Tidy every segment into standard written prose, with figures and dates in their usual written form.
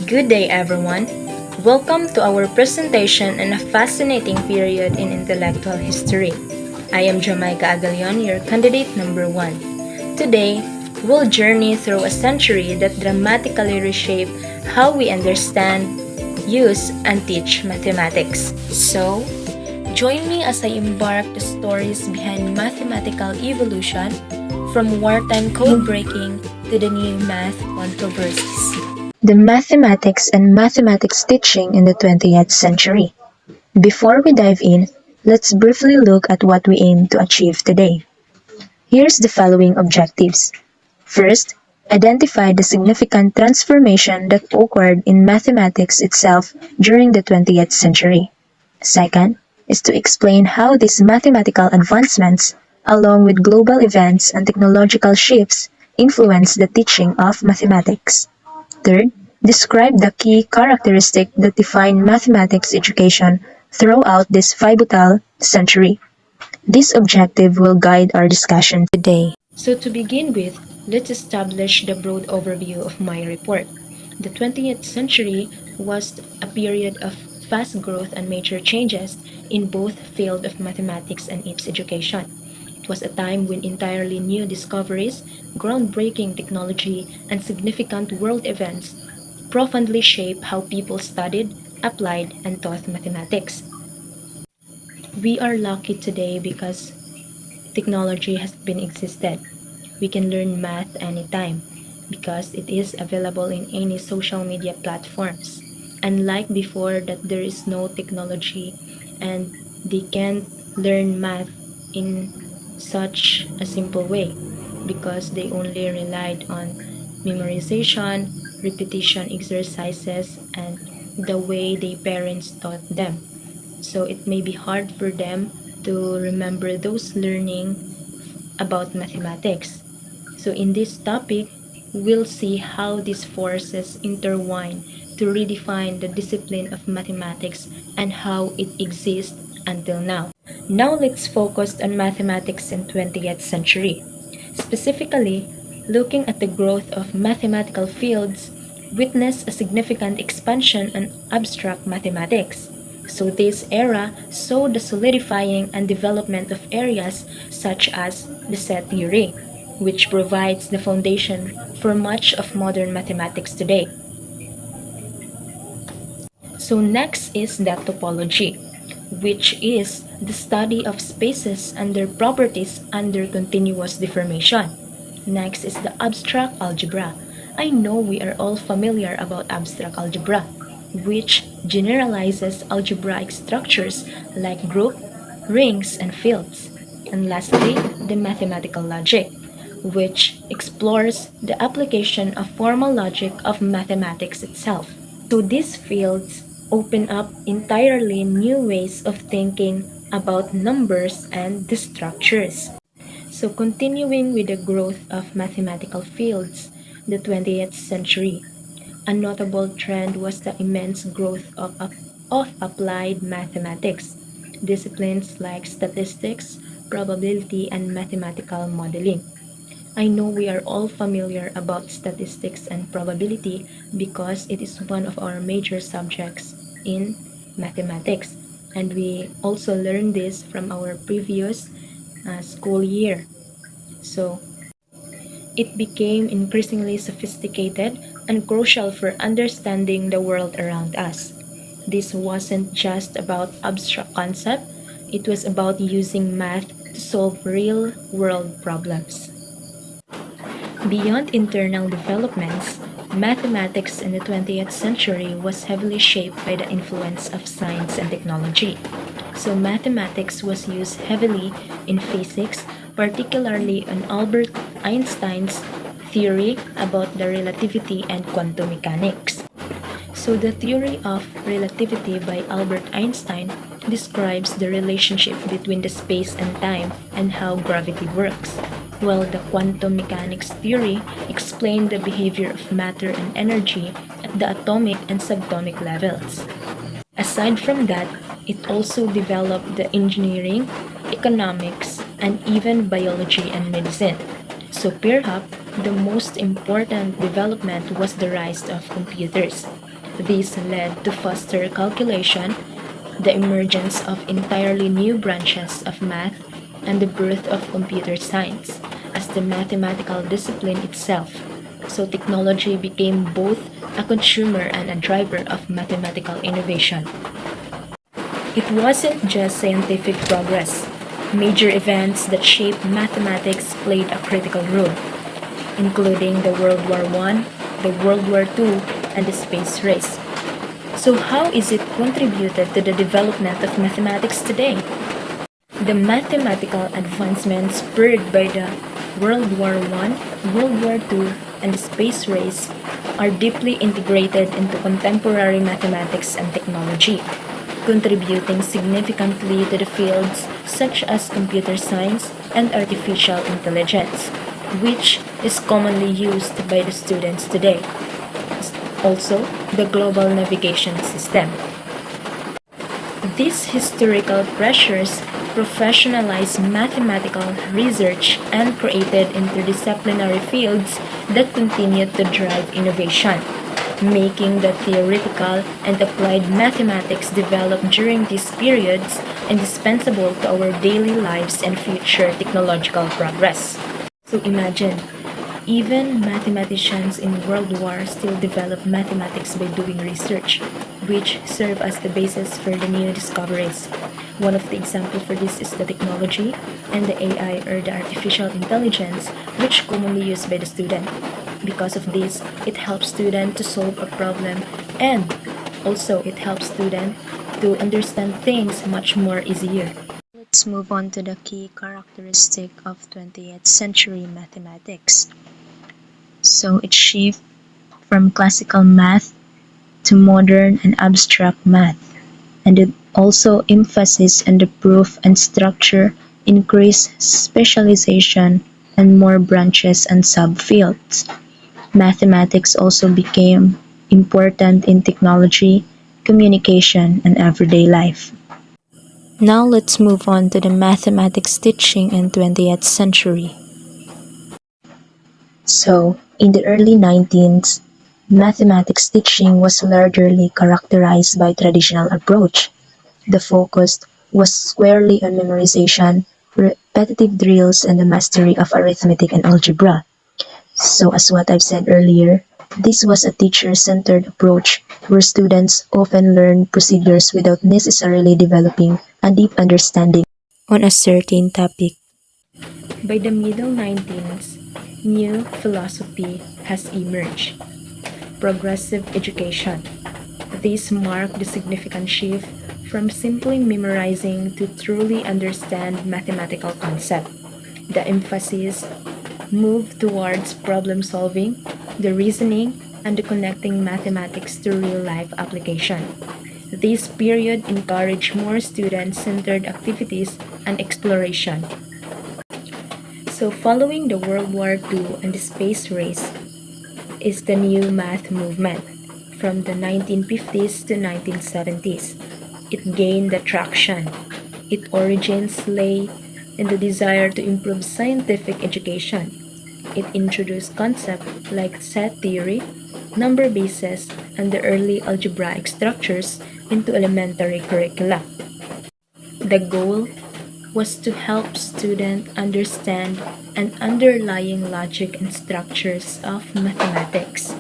Good day, everyone. Welcome to our presentation on a fascinating period in intellectual history. I am Jamaica Aguillon, your candidate number 1. Today, we'll journey through a century that dramatically reshaped how we understand, use, and teach mathematics. So, join me as I embark the stories behind mathematical evolution from wartime code breaking to the new math controversies. The mathematics and mathematics teaching in the 20th century. Before we dive in, let's briefly look at what we aim to achieve today. Here's the following objectives. First, identify the significant transformation that occurred in mathematics itself during the 20th century. Second, is to explain how these mathematical advancements, along with global events and technological shifts, influence the teaching of mathematics. Third, describe the key characteristics that define mathematics education throughout this pivotal century. This objective will guide our discussion today. So to begin with, let's establish the broad overview of my report. The 20th century was a period of fast growth and major changes in both field of mathematics and its education. It was a time when entirely new discoveries, groundbreaking technology, and significant world events profoundly shaped how people studied, applied, and taught mathematics. We are lucky today because technology has been existed. We can learn math anytime because it is available in any social media platforms. Unlike before that there is no technology and they can't learn math in such a simple way because they only relied on memorization, repetition exercises, and the way their parents taught them. So it may be hard for them to remember those learning about mathematics. So in this topic, we'll see how these forces intertwine to redefine the discipline of mathematics and how it exists until now. Now let's focus on mathematics in 20th century. Specifically, looking at the growth of mathematical fields witnessed a significant expansion in abstract mathematics. So this era saw the solidifying and development of areas such as the set theory, which provides the foundation for much of modern mathematics today. So next is the topology, which is the study of spaces and their properties under continuous deformation. Next is the abstract algebra. I know we are all familiar about abstract algebra, which generalizes algebraic structures like group, rings, and fields. And lastly, the mathematical logic, which explores the application of formal logic of mathematics itself. So these fields open up entirely new ways of thinking about numbers and the structures. So continuing with the growth of mathematical fields, the 20th century, a notable trend was the immense growth of applied mathematics, disciplines like statistics, probability, and mathematical modeling. I know we are all familiar about statistics and probability because it is one of our major subjects in mathematics, and we also learned this from our previous school year. So it became increasingly sophisticated and crucial for understanding the world around us. This wasn't just about abstract concept, it was about using math to solve real-world problems. Beyond internal developments, mathematics in the 20th century was heavily shaped by the influence of science and technology. So mathematics was used heavily in physics, particularly on Albert Einstein's theory about the relativity and quantum mechanics. So the theory of relativity by Albert Einstein describes the relationship between the space and time and how gravity works, while the quantum mechanics theory explained the behavior of matter and energy at the atomic and subatomic levels. Aside from that, it also developed the engineering, economics, and even biology and medicine. So perhaps the most important development was the rise of computers. This led to faster calculation, the emergence of entirely new branches of math, and the birth of computer science as the mathematical discipline itself. So technology became both a consumer and a driver of mathematical innovation. It wasn't just scientific progress. Major events that shaped mathematics played a critical role, including the World War I, the World War II, and the space race. So how is it contributed to the development of mathematics today? The mathematical advancements spurred by the World War I, World War II, and the space race are deeply integrated into contemporary mathematics and technology, contributing significantly to the fields such as computer science and artificial intelligence, which is commonly used by the students today. Also, the global navigation system. These historical pressures professionalized mathematical research and created interdisciplinary fields that continue to drive innovation, making the theoretical and applied mathematics developed during these periods indispensable to our daily lives and future technological progress. So imagine, even mathematicians in World War still develop mathematics by doing research, which serve as the basis for the new discoveries. One of the examples for this is the technology and the AI, or the artificial intelligence, which commonly used by the student. Because of this, it helps student to solve a problem, and also it helps student to understand things much more easier. Let's move on to the key characteristic of 20th century mathematics. So it shifted from classical math to modern and abstract math, and it also emphasis on the proof and structure, increased specialization, and more branches and subfields. Mathematics also became important in technology, communication, and everyday life. Now let's move on to the mathematics teaching in 20th century. So, in the early 19th, mathematics teaching was largely characterized by traditional approach. The focus was squarely on memorization, repetitive drills, and the mastery of arithmetic and algebra. So, as what I've said earlier, this was a teacher-centered approach where students often learn procedures without necessarily developing a deep understanding on a certain topic. By the middle 19th, new philosophy has emerged: progressive education. This marked the significant shift from simply memorizing to truly understand mathematical concept. The emphasis moved towards problem solving, the reasoning, and the connecting mathematics to real-life application. This period encouraged more student-centered activities and exploration. So following the World War II and the space race is the new math movement from the 1950s to 1970s. It gained traction. Its origins lay in the desire to improve scientific education. It introduced concepts like set theory, number bases, and the early algebraic structures into elementary curricula. The goal was to help students understand an underlying logic and structures of mathematics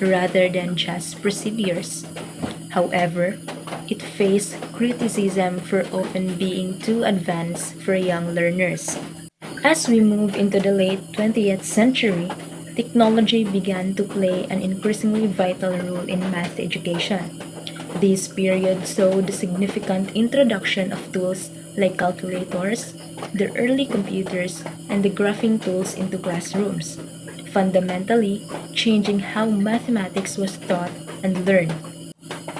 rather than just procedures. However, it faced criticism for often being too advanced for young learners. As we move into the late 20th century, technology began to play an increasingly vital role in math education. This period saw the significant introduction of tools like calculators, the early computers, and the graphing tools into classrooms, fundamentally changing how mathematics was taught and learned.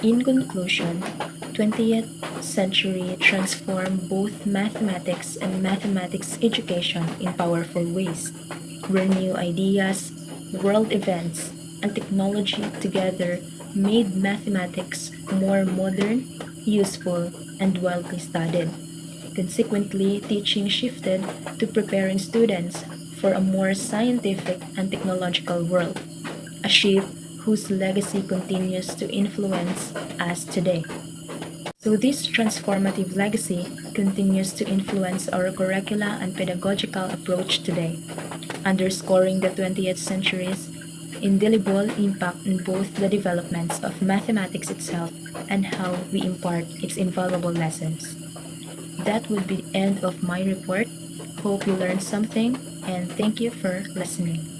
In conclusion, 20th century transformed both mathematics and mathematics education in powerful ways, where new ideas, world events, and technology together made mathematics more modern, useful, and widely studied. Consequently, teaching shifted to preparing students for a more scientific and technological world, a shift whose legacy continues to influence us today. So this transformative legacy continues to influence our curricula and pedagogical approach today, underscoring the 20th century's indelible impact on both the developments of mathematics itself and how we impart its invaluable lessons. That would be the end of my report. Hope you learned something, and thank you for listening.